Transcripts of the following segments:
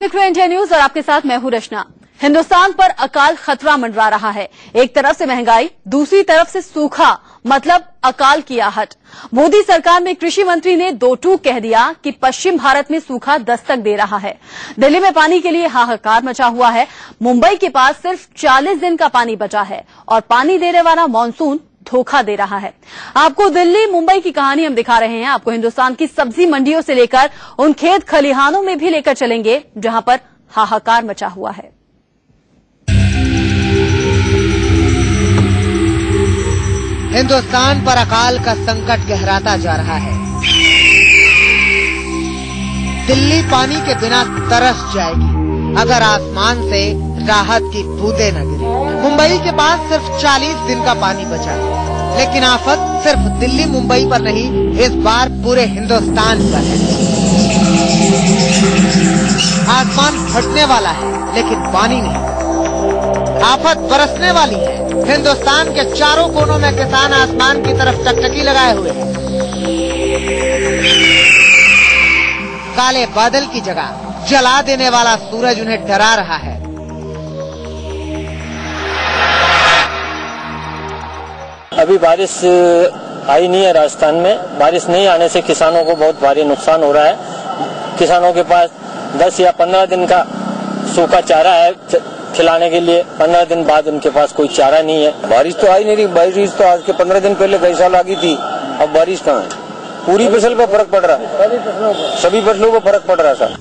India news और आपके साथ मैं हूं रचना। हिंदुस्तान पर अकाल खतरा मंडरा रहा है। एक तरफ से महंगाई, दूसरी तरफ से सूखा, मतलब अकाल की आहट। मोदी सरकार में कृषि मंत्री ने दो टूक कह दिया कि पश्चिम भारत में सूखा दस्तक दे रहा है। दिल्ली में पानी के लिए हाहाकार मचा हुआ है। मुंबई के पास सिर्फ 40 दिन का पानी बचा है और पानी देने वाला मानसून धोखा दे रहा है। आपको दिल्ली मुंबई की कहानी हम दिखा रहे हैं। आपको हिंदुस्तान की सब्जी मंडियों से लेकर उन खेत खलिहानों में भी लेकर चलेंगे जहां पर हाहाकार मचा हुआ है। हिंदुस्तान पर अकाल का संकट गहराता जा रहा है। दिल्ली पानी के बिना तरस जाएगी अगर आसमान से राहत की बूंदें न गिरे। मुंबई के पास सिर्फ 40 दिन का पानी बचा है, लेकिन आफत सिर्फ दिल्ली मुंबई पर नहीं, इस बार पूरे हिंदुस्तान पर है। आसमान फटने वाला है लेकिन पानी नहीं। आफत बरसने वाली है। हिंदुस्तान के चारों कोनों में किसान आसमान की तरफ टकटकी लगाए हुए हैं। काले बादल की जगह जला देने वाला सूरज उन्हें डरा रहा है। अभी बारिश आई नहीं है राजस्थान में। बारिश नहीं आने से किसानों को बहुत भारी नुकसान हो रहा है। किसानों के पास 10 या 15 दिन का सूखा चारा है खिलाने के लिए। 15 दिन बाद उनके पास कोई चारा नहीं है। बारिश तो आई नहीं रही। बारिश तो आज के 15 दिन पहले कई साल आ गई थी, अब बारिश कहाँ है। पूरी फसल पर फर्क पड़ रहा है, सभी फसलों पर फर्क पड़ रहा है सर।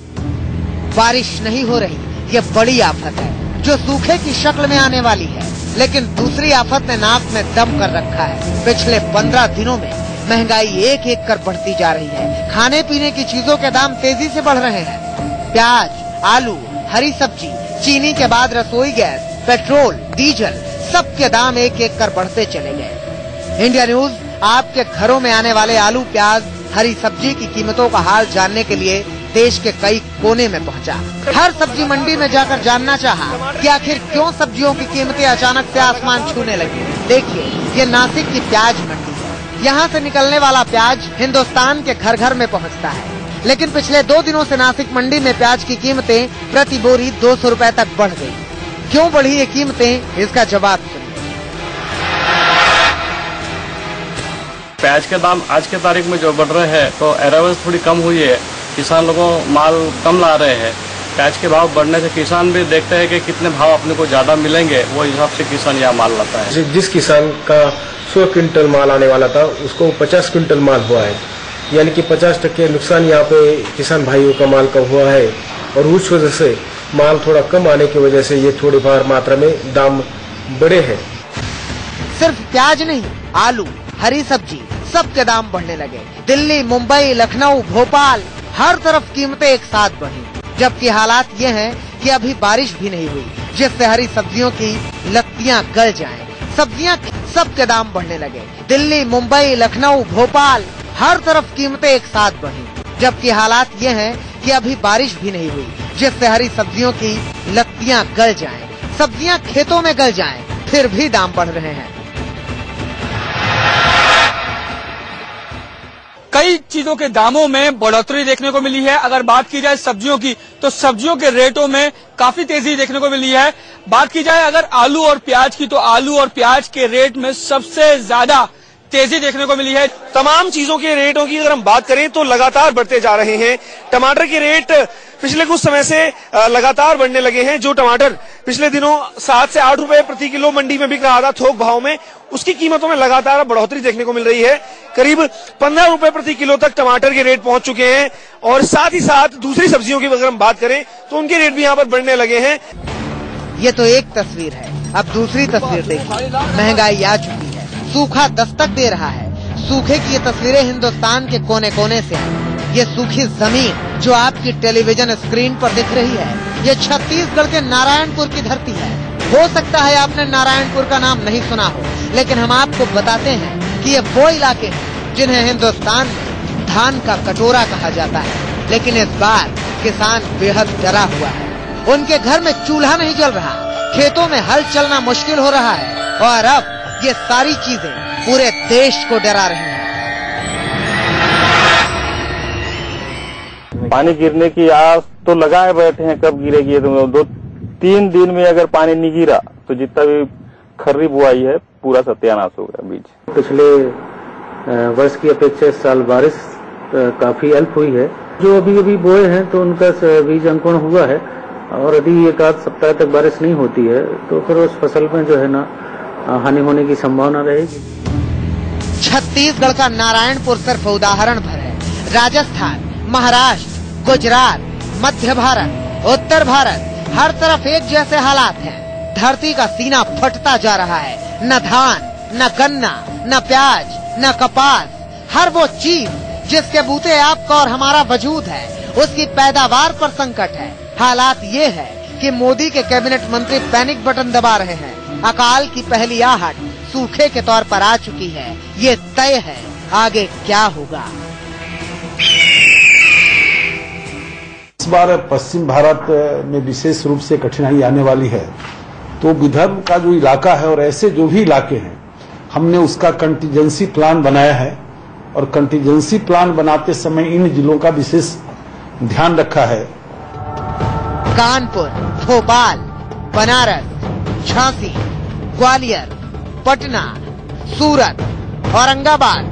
बारिश नहीं हो रही, ये बड़ी आफत है जो सूखे की शक्ल में आने वाली है। लेकिन दूसरी आफत ने नाक में दम कर रखा है। पिछले 15 दिनों में महंगाई एक एक कर बढ़ती जा रही है। खाने पीने की चीजों के दाम तेजी से बढ़ रहे हैं। प्याज, आलू, हरी सब्जी, चीनी के बाद रसोई गैस, पेट्रोल, डीजल, सबके दाम एक एक कर बढ़ते चले गए। इंडिया न्यूज आपके घरों में आने वाले आलू, प्याज, हरी सब्जी की कीमतों का हाल जानने के लिए देश के कई कोने में पहुंचा। हर सब्जी मंडी में जाकर जानना चाहा कि आखिर क्यों सब्जियों की कीमतें अचानक से आसमान छूने लगी। देखिए, ये नासिक की प्याज मंडी है। यहाँ से निकलने वाला प्याज हिंदुस्तान के घर घर में पहुँचता है। लेकिन पिछले 2 दिनों से नासिक मंडी में प्याज की कीमतें प्रति बोरी 200 रुपए तक बढ़ गई। क्यों बढ़ी ये कीमतें, इसका जवाब सुनिए। प्याज के दाम आज के तारीख में जो बढ़ रहे हैं तो एवरेज थोड़ी कम हुई है। किसान लोगों माल कम ला रहे हैं। प्याज के भाव बढ़ने से किसान भी देखते हैं कि कितने भाव अपने को ज्यादा मिलेंगे, वो हिसाब से किसान यहाँ माल लाता है। जिस किसान का 100 क्विंटल माल आने वाला था उसको 50 क्विंटल माल हुआ है, यानी कि 50% नुकसान यहाँ पे किसान भाइयों का माल का हुआ है। और उस वजह से माल थोड़ा कम आने की वजह से ये थोड़ी बार मात्रा में दाम बढ़े हैं। सिर्फ प्याज नहीं, आलू, हरी सब्जी, सबके दाम बढ़ने लगे। दिल्ली, मुंबई, लखनऊ, भोपाल, हर तरफ कीमतें एक साथ बढ़ी। जबकि हालात ये हैं कि अभी बारिश भी नहीं हुई जिससे हरी सब्जियों की लत्तियां गल जाएं। सब्जियां, सबके दाम बढ़ने लगे। दिल्ली, मुंबई, लखनऊ, भोपाल, हर तरफ कीमतें एक साथ बढ़ी। जबकि हालात ये हैं कि अभी बारिश भी नहीं हुई जिससे हरी सब्जियों की लत्तियां गल जाएं। सब्जियां खेतों में गल जाएं, फिर भी दाम बढ़ रहे हैं। कई चीजों के दामों में बढ़ोतरी देखने को मिली है। अगर बात की जाए सब्जियों की तो सब्जियों के रेटों में काफी तेजी देखने को मिली है। बात की जाए अगर आलू और प्याज की तो आलू और प्याज के रेट में सबसे ज्यादा तेजी देखने को मिली है। तमाम चीजों के रेटों की अगर हम बात करें तो लगातार बढ़ते जा रहे हैं। टमाटर के रेट पिछले कुछ समय से लगातार बढ़ने लगे हैं। जो टमाटर पिछले दिनों 7 से 8 रुपए प्रति किलो मंडी में बिक रहा था थोक भाव में, उसकी कीमतों में लगातार बढ़ोतरी देखने को मिल रही है। करीब 15 रुपए प्रति किलो तक टमाटर के रेट पहुंच चुके हैं। और साथ ही साथ दूसरी सब्जियों की अगर हम बात करें तो उनके रेट भी यहाँ पर बढ़ने लगे हैं। ये तो एक तस्वीर है, अब दूसरी तस्वीर देखिए। महंगाई आ चुकी है, सूखा दस्तक दे रहा है। सूखे की ये तस्वीरें हिंदुस्तान के कोने कोने से हैं। ये सूखी जमीन जो आपकी टेलीविजन स्क्रीन पर दिख रही है, ये छत्तीसगढ़ के नारायणपुर की धरती है। हो सकता है आपने नारायणपुर का नाम नहीं सुना हो, लेकिन हम आपको बताते हैं कि ये वो इलाके हैं जिन्हें हिंदुस्तान में धान का कटोरा कहा जाता है। लेकिन इस बार किसान बेहद डरा हुआ है। उनके घर में चूल्हा नहीं जल रहा, खेतों में हल चलना मुश्किल हो रहा है और अब ये सारी चीजें पूरे देश को डरा रही हैं। पानी गिरने की या तो लगाए बैठे हैं कब गिरेगी। तो 2-3 दिन में अगर पानी नहीं गिरा तो जितना भी खर्री बुआई है पूरा सत्यानाश हो गया बीज। पिछले वर्ष की अपेक्षा इस साल बारिश काफी अल्प हुई है। जो अभी बोए हैं तो उनका बीज अंकुरण हुआ है और यदि एक आध सप्ताह तक बारिश नहीं होती है तो फिर उस फसल में जो है ना हानि होने की संभावना रहेगी। छत्तीसगढ़ का नारायणपुर सिर्फ उदाहरण भर है। राजस्थान, महाराष्ट्र, गुजरात, मध्य भारत, उत्तर भारत, हर तरफ एक जैसे हालात हैं। धरती का सीना फटता जा रहा है। न धान, न गन्ना, न प्याज, न कपास, हर वो चीज जिसके बूते आपका और हमारा वजूद है, उसकी पैदावार पर संकट है। हालात ये है कि मोदी के कैबिनेट मंत्री पैनिक बटन दबा रहे हैं। अकाल की पहली आहट सूखे के तौर पर आ चुकी है। ये तय है आगे क्या होगा। इस बार पश्चिम भारत में विशेष रूप से कठिनाई आने वाली है। तो विदर्भ का जो इलाका है और ऐसे जो भी इलाके हैं, हमने उसका कंटीजेंसी प्लान बनाया है और कंटीजेंसी प्लान बनाते समय इन जिलों का विशेष ध्यान रखा है। कानपुर, भोपाल, बनारस, झांसी, ग्वालियर, पटना, सूरत, औरंगाबाद,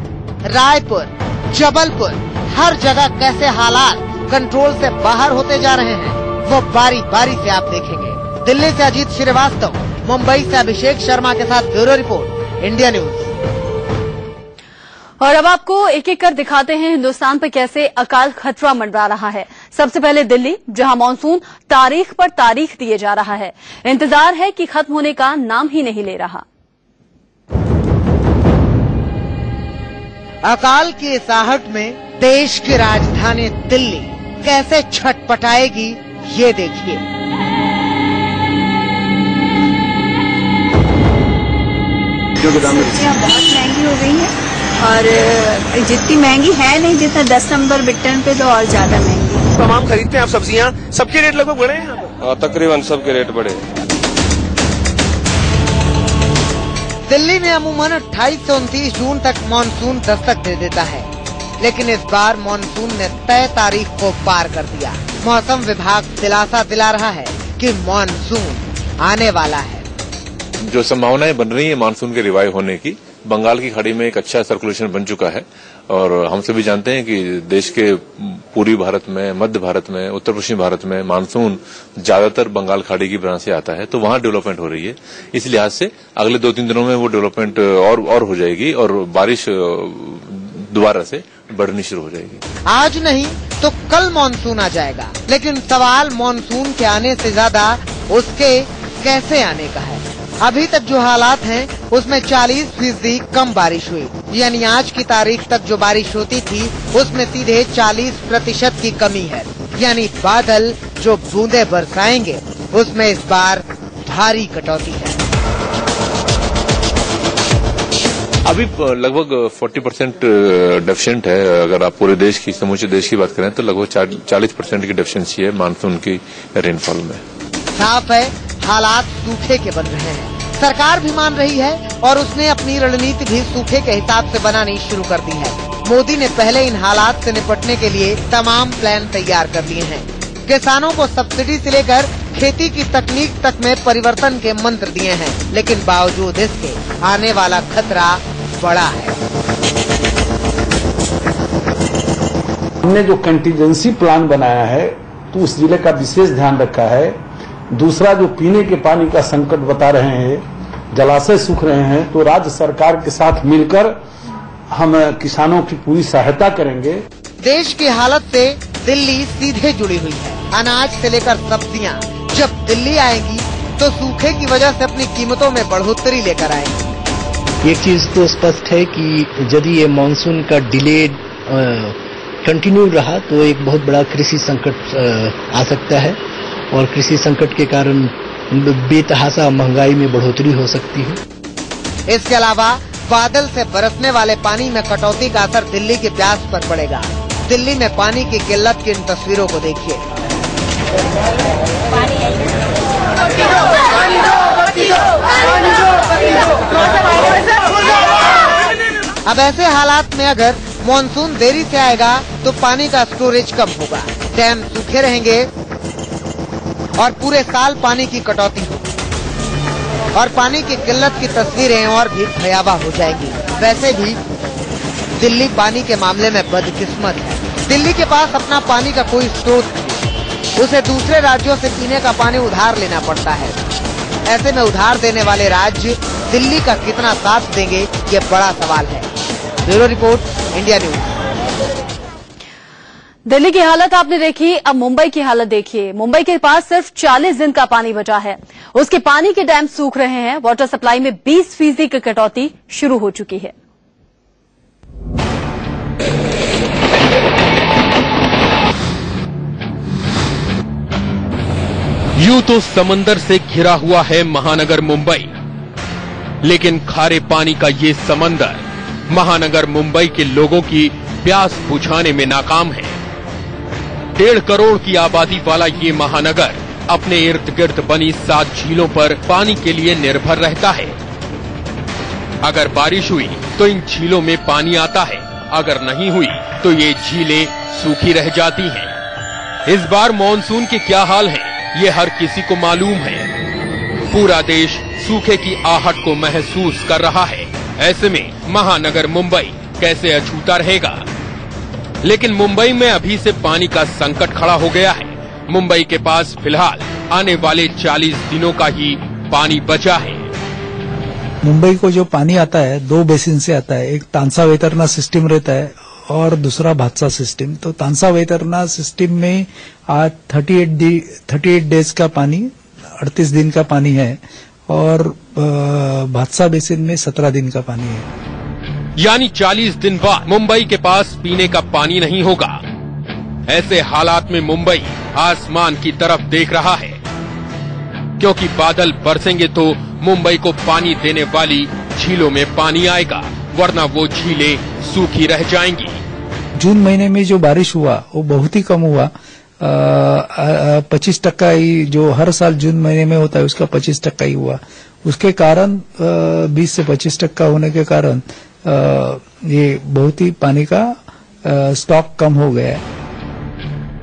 रायपुर, जबलपुर, हर जगह कैसे हालात कंट्रोल से बाहर होते जा रहे हैं वो बारी बारी से आप देखेंगे। दिल्ली से अजीत श्रीवास्तव, मुंबई से अभिषेक शर्मा के साथ ब्यूरो रिपोर्ट, इंडिया न्यूज। और अब आपको एक एक कर दिखाते हैं हिंदुस्तान पर कैसे अकाल खतरा मंडरा रहा है। सबसे पहले दिल्ली, जहां मानसून तारीख पर तारीख दिए जा रहा है। इंतजार है कि खत्म होने का नाम ही नहीं ले रहा। अकाल की इस आहट में देश की राजधानी दिल्ली कैसे छटपटाएगी ये देखिए। सब्जियां बहुत महंगी हो गई हैं और जितनी महंगी है नहीं जितना 10 नंबर बिट्टन पे तो और ज्यादा महंगी। तमाम खरीदते हैं आप सब्जियां, सबके रेट लगभग बढ़े हैं। तकरीबन सबके रेट बढ़े। दिल्ली में अमूमन 28 से 29 जून तक मानसून दस्तक दे देता है, लेकिन इस बार मानसून ने तय तारीख को पार कर दिया। मौसम विभाग दिलासा दिला रहा है कि मानसून आने वाला है। जो संभावनाएं बन रही है मानसून के रिवाइव होने की, बंगाल की खाड़ी में एक अच्छा सर्कुलेशन बन चुका है और हम सभी जानते हैं कि देश के पूर्वी भारत में, मध्य भारत में, उत्तर पश्चिम भारत में मानसून ज्यादातर बंगाल खाड़ी की ब्रांच से आता है, तो वहां डेवलपमेंट हो रही है। इस लिहाज से अगले 2-3 दिनों में वो डेवलपमेंट और हो जाएगी और बारिश दोबारा से बढ़नी शुरू हो जाएगी। आज नहीं तो कल मानसून आ जाएगा, लेकिन सवाल मानसून के आने से ज्यादा उसके कैसे आने का है। अभी तक जो हालात हैं उसमें 40% कम बारिश हुई, यानी आज की तारीख तक जो बारिश होती थी उसमें सीधे 40% की कमी है। यानी बादल जो बूंदे बरसाएंगे उसमें इस बार भारी कटौती है। अभी लगभग 40% डेफिशिएंट है। अगर आप पूरे देश की, समूचे देश की बात करें तो लगभग 40% की डेफिशिएंसी है मानसून की रेनफॉल में। साफ है हालात सूखे के बन रहे हैं। सरकार भी मान रही है और उसने अपनी रणनीति भी सूखे के हिसाब से बनानी शुरू कर दी है। मोदी ने पहले इन हालात से निपटने के लिए तमाम प्लान तैयार कर लिए हैं। किसानों को सब्सिडी से लेकर खेती की तकनीक तक में परिवर्तन के मंत्र दिए हैं, लेकिन बावजूद इसके आने वाला खतरा बड़ा है। हमने जो कंटीजेंसी प्लान बनाया है तो उस जिले का विशेष ध्यान रखा है। दूसरा, जो पीने के पानी का संकट बता रहे हैं, जलाशय सूख रहे हैं, तो राज्य सरकार के साथ मिलकर हम किसानों की पूरी सहायता करेंगे। देश की हालत से दिल्ली सीधे जुड़ी हुई है। अनाज से लेकर सब्जियां जब दिल्ली आएंगी तो सूखे की वजह से अपनी कीमतों में बढ़ोतरी लेकर आएंगी। एक चीज तो स्पष्ट है कि यदि ये मानसून का डिले कंटिन्यू रहा तो एक बहुत बड़ा कृषि संकट आ सकता है और कृषि संकट के कारण बेतहाशा महंगाई में बढ़ोतरी हो सकती है। इसके अलावा बादल से बरसने वाले पानी में कटौती का असर दिल्ली की प्यास पर पड़ेगा। दिल्ली में पानी की किल्लत की इन तस्वीरों को देखिए। अब ऐसे हालात में अगर मानसून देरी से आएगा तो पानी का स्टोरेज कम होगा, डैम सूखे रहेंगे और पूरे साल पानी की कटौती होगी और पानी की किल्लत की तस्वीरें और भी भयावह हो जाएंगी। वैसे भी दिल्ली पानी के मामले में बदकिस्मत है। दिल्ली के पास अपना पानी का कोई स्रोत नहीं, उसे दूसरे राज्यों से पीने का पानी उधार लेना पड़ता है। ऐसे में उधार देने वाले राज्य दिल्ली का कितना साथ देंगे, ये बड़ा सवाल है। Bureau report, India news. Delhi की हालत आपने देखी, अब मुंबई की हालत देखिए। मुंबई के पास सिर्फ 40 दिन का पानी बचा है। उसके पानी के डैम सूख रहे हैं। वाटर सप्लाई में 20% की कटौती शुरू हो चुकी है। यूं तो समंदर से घिरा हुआ है महानगर मुंबई, लेकिन खारे पानी का ये समंदर महानगर मुंबई के लोगों की प्यास बुझाने में नाकाम है। 1.5 करोड़ की आबादी वाला ये महानगर अपने इर्द गिर्द बनी 7 झीलों पर पानी के लिए निर्भर रहता है। अगर बारिश हुई तो इन झीलों में पानी आता है, अगर नहीं हुई तो ये झीलें सूखी रह जाती हैं। इस बार मॉनसून के क्या हाल है, ये हर किसी को मालूम है। पूरा देश सूखे की आहट को महसूस कर रहा है। ऐसे में महानगर मुंबई कैसे अछूता रहेगा? लेकिन मुंबई में अभी से पानी का संकट खड़ा हो गया है। मुंबई के पास फिलहाल आने वाले 40 दिनों का ही पानी बचा है। मुंबई को जो पानी आता है 2 बेसिन से आता है। एक तानसा वैतरणा सिस्टम रहता है और दूसरा भादसा सिस्टम। तो तानसा वैतरणा सिस्टम में आज 38 डेज का पानी, 38 दिन का पानी है और भादसा बेसिन में 17 दिन का पानी है। यानी 40 दिन बाद मुंबई के पास पीने का पानी नहीं होगा। ऐसे हालात में मुंबई आसमान की तरफ देख रहा है, क्योंकि बादल बरसेंगे तो मुंबई को पानी देने वाली झीलों में पानी आएगा, वरना वो झीलें सूखी रह जाएंगी। जून महीने में जो बारिश हुआ वो बहुत ही कम हुआ। 25% ही जो हर साल जून महीने में होता है उसका 25% ही हुआ। उसके कारण 20 से 25% होने के कारण ये बहुत ही पानी का स्टॉक कम हो गया है।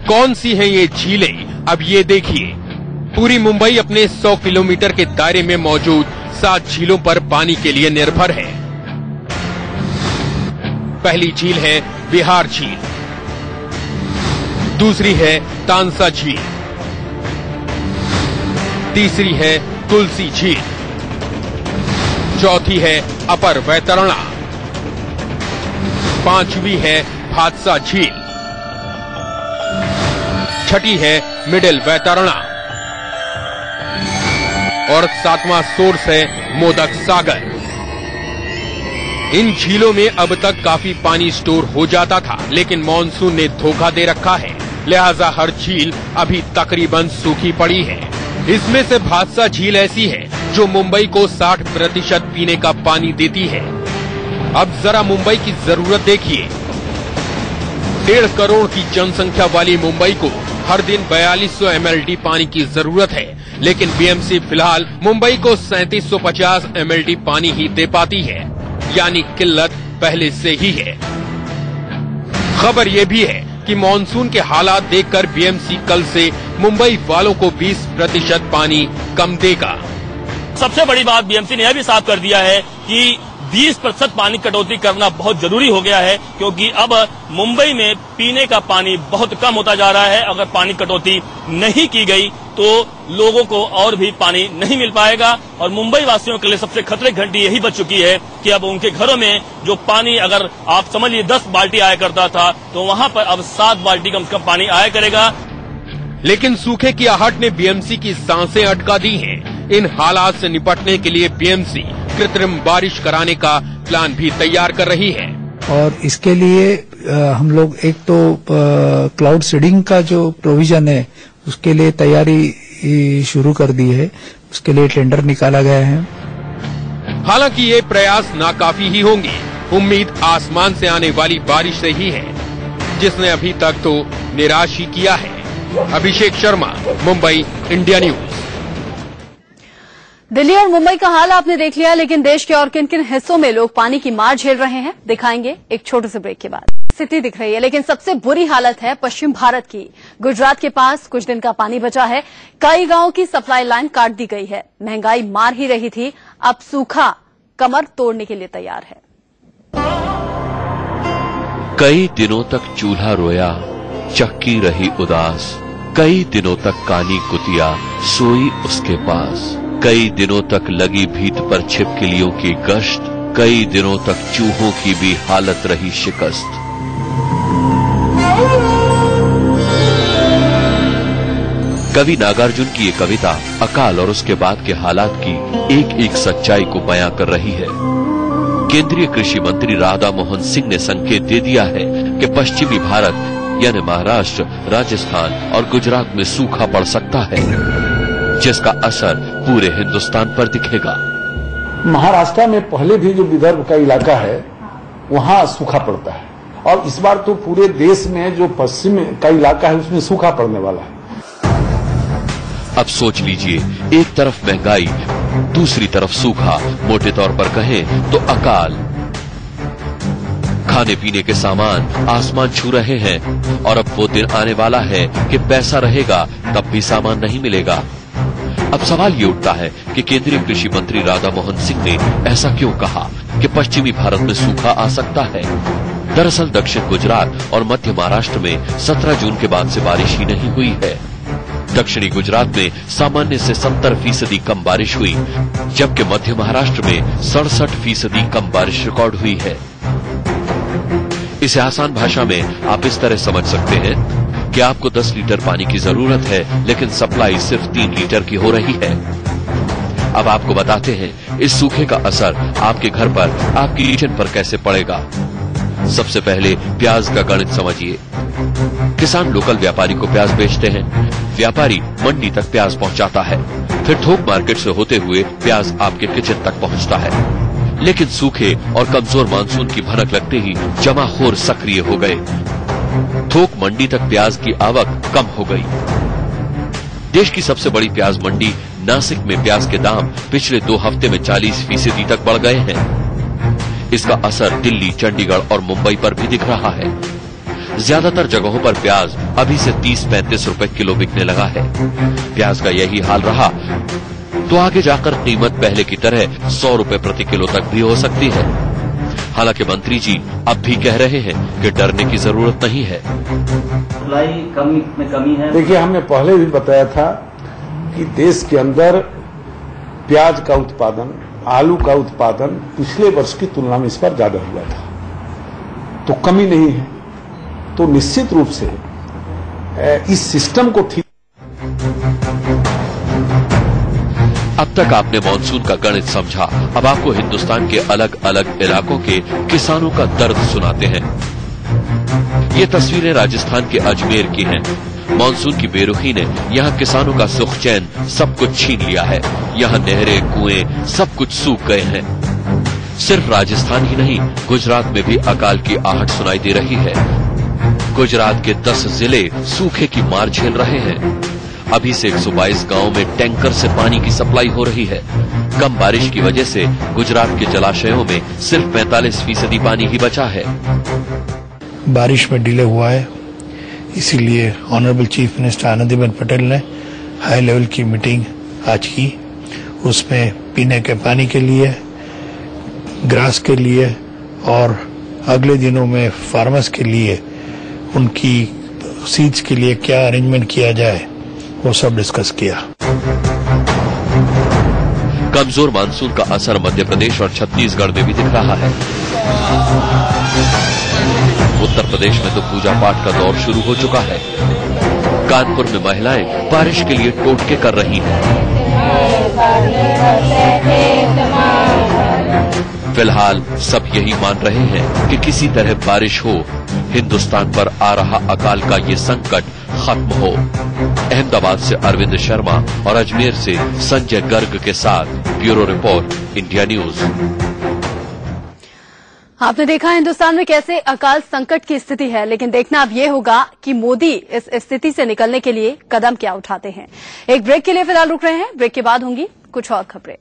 कौन सी हैं ये झीलें, अब ये देखिए। पूरी मुंबई अपने 100 किलोमीटर के दायरे में मौजूद 7 झीलों पर पानी के लिए निर्भर है। पहली झील है बिहार झील, दूसरी है तानसा झील, तीसरी है तुलसी झील, चौथी है अपर वैतरणा, 5वीं है भादसा झील, 6ठी है मिडिल वैतरणा और 7वां सोर्स है मोदक सागर। इन झीलों में अब तक काफी पानी स्टोर हो जाता था, लेकिन मॉनसून ने धोखा दे रखा है, लिहाजा हर झील अभी तकरीबन सूखी पड़ी है। इसमें से भादसा झील ऐसी है जो मुंबई को 60% पीने का पानी देती है। अब जरा मुंबई की जरूरत देखिए। 1.5 करोड़ की जनसंख्या वाली मुंबई को हर दिन 4200 mld पानी की जरूरत है, लेकिन बीएमसी फिलहाल मुंबई को 3750 mld पानी ही दे पाती है, यानी किल्लत पहले से ही है। खबर ये भी है कि मॉनसून के हालात देखकर बीएमसी कल से मुंबई वालों को 20% पानी कम देगा। सबसे बड़ी बात बीएमसी ने यह भी साफ कर दिया है कि 20% पानी कटौती करना बहुत जरूरी हो गया है, क्योंकि अब मुंबई में पीने का पानी बहुत कम होता जा रहा है। अगर पानी कटौती नहीं की गई तो लोगों को और भी पानी नहीं मिल पाएगा और मुंबई वासियों के लिए सबसे खतरे की घंटी यही बज चुकी है कि अब उनके घरों में जो पानी, अगर आप समझिए 10 बाल्टी आया करता था, तो वहां पर अब 7 बाल्टी कम से कम पानी आया करेगा। लेकिन सूखे की आहट ने बीएमसी की सांसें अटका दी हैं। इन हालात से निपटने के लिए बीएमसी कृत्रिम बारिश कराने का प्लान भी तैयार कर रही है। और इसके लिए हम लोग एक तो क्लाउड सीडिंग का जो प्रोविजन है उसके लिए तैयारी शुरू कर दी है। उसके लिए टेंडर निकाला गया है। हालांकि ये प्रयास नाकाफी ही होंगे। उम्मीद आसमान से आने वाली बारिश से ही है, जिसने अभी तक तो निराश ही किया है। Abhishek Sharma, Mumbai, India news. दिल्ली और मुंबई का हाल आपने देख लिया, लेकिन देश के और किन किन हिस्सों में लोग पानी की मार झेल रहे हैं दिखाएंगे एक छोटे से ब्रेक के बाद। स्थिति दिख रही है, लेकिन सबसे बुरी हालत है पश्चिम भारत की। गुजरात के पास कुछ दिन का पानी बचा है। कई गांवों की सप्लाई लाइन काट दी गई है। महंगाई मार ही रही थी, अब सूखा कमर तोड़ने के लिए तैयार है। कई दिनों तक चूल्हा रोया, चक्की रही उदास। कई दिनों तक काली कुतिया सोई उसके पास। कई दिनों तक लगी भीत पर छिपकलियों की गश्त। कई दिनों तक चूहों की भी हालत रही शिकस्त। कवि नागार्जुन की ये कविता अकाल और उसके बाद के हालात की एक एक सच्चाई को बयां कर रही है। केंद्रीय कृषि मंत्री राधा मोहन सिंह ने संकेत दे दिया है कि पश्चिमी भारत यानी महाराष्ट्र, राजस्थान और गुजरात में सूखा पड़ सकता है, जिसका असर पूरे हिंदुस्तान पर दिखेगा। महाराष्ट्र में पहले भी जो विदर्भ का इलाका है वहां सूखा पड़ता है, और इस बार तो पूरे देश में जो पश्चिम का इलाका है उसमें सूखा पड़ने वाला है। अब सोच लीजिए, एक तरफ महंगाई, दूसरी तरफ सूखा, मोटे तौर पर कहें तो अकाल। खाने पीने के सामान आसमान छू रहे हैं, और अब वो दिन आने वाला है कि पैसा रहेगा तब भी सामान नहीं मिलेगा। अब सवाल ये उठता है कि केंद्रीय कृषि मंत्री राधा मोहन सिंह ने ऐसा क्यों कहा कि पश्चिमी भारत में सूखा आ सकता है। दरअसल दक्षिण गुजरात और मध्य महाराष्ट्र में 17 जून के बाद से बारिश ही नहीं हुई है। दक्षिणी गुजरात में सामान्य से 70% कम बारिश हुई, जबकि मध्य महाराष्ट्र में 67% कम बारिश रिकॉर्ड हुई है। इसे आसान भाषा में आप इस तरह समझ सकते हैं कि आपको 10 लीटर पानी की जरूरत है, लेकिन सप्लाई सिर्फ 3 लीटर की हो रही है। अब आपको बताते हैं इस सूखे का असर आपके घर पर, आपकी किचन पर कैसे पड़ेगा। सबसे पहले प्याज का गणित समझिए। किसान लोकल व्यापारी को प्याज बेचते हैं, व्यापारी मंडी तक प्याज पहुंचाता है, फिर थोक मार्केट से होते हुए प्याज आपके किचन तक पहुंचता है। लेकिन सूखे और कमजोर मानसून की भनक लगते ही जमाखोर सक्रिय हो गए। थोक मंडी तक प्याज की आवक कम हो गई। देश की सबसे बड़ी प्याज मंडी नासिक में प्याज के दाम पिछले 2 हफ्ते में 40% तक बढ़ गए हैं। इसका असर दिल्ली, चंडीगढ़ और मुंबई पर भी दिख रहा है। ज्यादातर जगहों पर प्याज अभी से 30-35 रुपए किलो बिकने लगा है। प्याज का यही हाल रहा तो आगे जाकर कीमत पहले की तरह 100 रुपए प्रति किलो तक भी हो सकती है। हालांकि मंत्री जी अब भी कह रहे हैं कि डरने की जरूरत नहीं है। सप्लाई कमी है। देखिए, हमने पहले भी बताया था कि देश के अंदर प्याज का उत्पादन, आलू का उत्पादन पिछले वर्ष की तुलना में इस बार ज्यादा हुआ था, तो कमी नहीं है। तो निश्चित रूप से इस सिस्टम को ठीक। अब तक आपने मानसून का गणित समझा, अब आपको हिंदुस्तान के अलग अलग इलाकों के किसानों का दर्द सुनाते हैं। ये तस्वीरें राजस्थान के अजमेर की हैं। मानसून की बेरुखी ने यहाँ किसानों का सुख चैन सब कुछ छीन लिया है। यहाँ नहरें, कुएं सब कुछ सूख गए हैं। सिर्फ राजस्थान ही नहीं, गुजरात में भी अकाल की आहट सुनाई दे रही है। गुजरात के 10 जिले सूखे की मार झेल रहे हैं। अभी से 122 गांवों में टैंकर से पानी की सप्लाई हो रही है। कम बारिश की वजह से गुजरात के जलाशयों में सिर्फ 45% पानी ही बचा है। बारिश में डिले हुआ है, इसीलिए honourable chief minister Anandiben Patel ने हाई लेवल की मीटिंग आज की। उसमें पीने के पानी के लिए, ग्रास के लिए और अगले दिनों में फार्मर्स के लिए उनकी सीड्स के लिए क्या अरेंजमेंट किया जाए वो सब डिस्कस किया। कमजोर मानसून का असर मध्य प्रदेश और छत्तीसगढ़ में भी दिख रहा है। उत्तर प्रदेश में तो पूजा पाठ का दौर शुरू हो चुका है। कानपुर में महिलाएं बारिश के लिए टोटके कर रही हैं। फिलहाल सब यही मान रहे हैं कि किसी तरह बारिश हो, हिंदुस्तान पर आ रहा अकाल का ये संकट खत्म हो। अहमदाबाद से अरविंद शर्मा और अजमेर से संजय गर्ग के साथ ब्यूरो रिपोर्ट, इंडिया न्यूज। आपने देखा हिंदुस्तान में कैसे अकाल संकट की स्थिति है, लेकिन देखना अब ये होगा कि मोदी इस स्थिति से निकलने के लिए कदम क्या उठाते हैं। एक ब्रेक के लिए फिलहाल रुक रहे हैं, ब्रेक के बाद होंगी कुछ और खबरें।